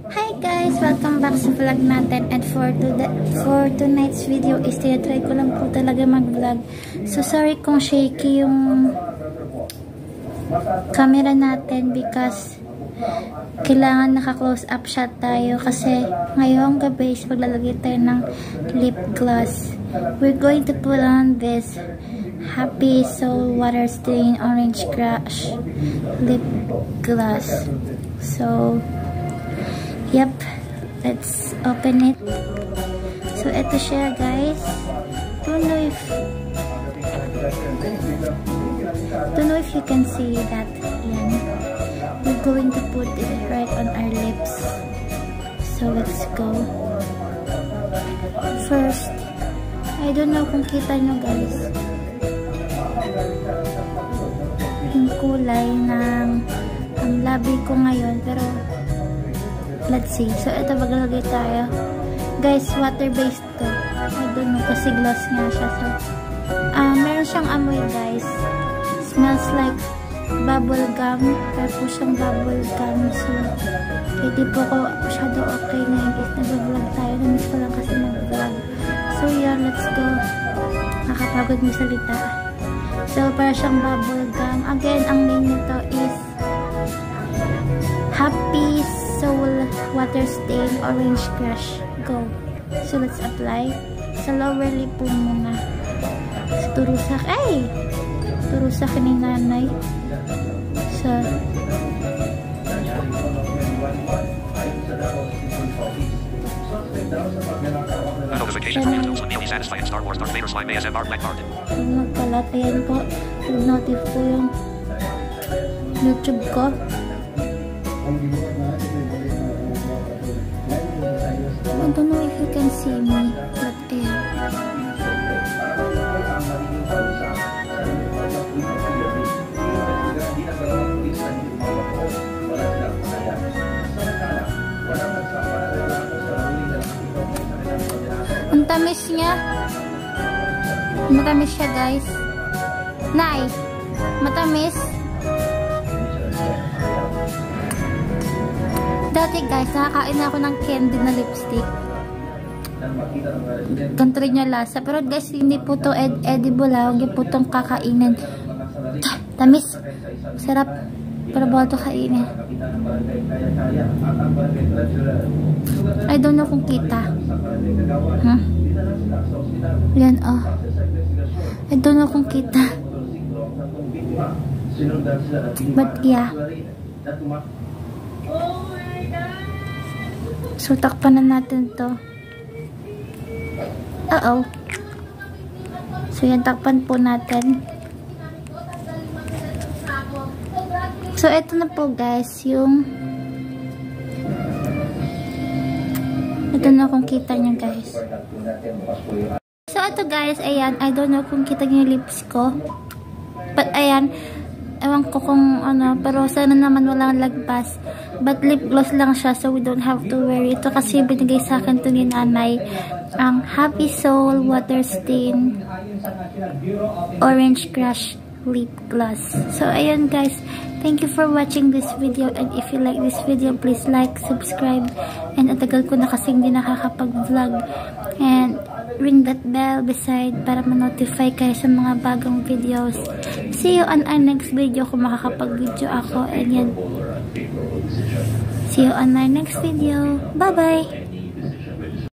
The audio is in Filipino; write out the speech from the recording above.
Hi guys! Welcome back sa vlog natin, and for tonight's video is try ko lang po talaga mag-vlog. So sorry kung shaky yung camera natin because kailangan naka-close up shot tayo kasi ngayong gabi is maglalagay tayo ng lip gloss. We're going to put on this Happy Soul Water Stain Orange Crush lip gloss. So yep, let's open it. So ito siya guys. Don't know if you can see that. Yan. We're going to put it right on our lips. So let's go. First, I don't know kung kita nyo guys yung kulay ng ang labi ko ngayon, pero let's see. So ito, maglalagay tayo guys. Water based to, I don't know kasi gloss nga siya. So meron siyang amoy guys, smells like bubble gum. Kaya po siyang bubble gum. So hindi po ko masyado okay ngayon guys. Nag-vlog tayo, namiss ko lang kasi mag-vlog. So yeah, let's go. Nakapagod mo salita. So para siyang bubble gum. Again, ang name nito is Happy Soul Water Stain Orange Crush. Go. So let's apply sa lower lip po muna. So turusak. Ay! Turusak ni nanay. So notifications from YouTube will be satisfying Star Wars Darth Vader slime ASMR Black Card. Nagkalat. Ayan po. Notif po yung YouTube ko. I don't know if you can see me, but yeah. Ang tamis niya. Matamis siya guys. Nay, matamis. Dati guys, nakakain ako ng candy na lipstick. Ganito rin yung lasa. Pero guys, hindi po to edible ha. Huwag po itong kakainin. Tamis. Sarap. Pero bawal ito kainin. I don't know kung kita. Huh? Yan oh. I don't know kung kita. But yeah. So, takpan na natin to. Uh-oh. So, yan, takpan po natin. So, eto na po guys, yung ito na kung kita nyo guys. So, eto guys, ayan, I don't know kung kita nyo yung lips ko. But, ayan, ewan ko kung ano, pero sana naman walang lagpas. But lip gloss lang siya, so we don't have to wear ito kasi binigay sa akin ito ni nanay. Ang Happy Soul Water Stain Orange Crush Lip Gloss. So ayun guys, thank you for watching this video, and if you like this video, please like, subscribe, and atagal ko na kasing hindi nakakapag-vlog, and ring that bell beside para ma-notify kayo sa mga bagong videos. See you on our next video kung makakapag-video ako. And yan. See you on our next video. Bye-bye!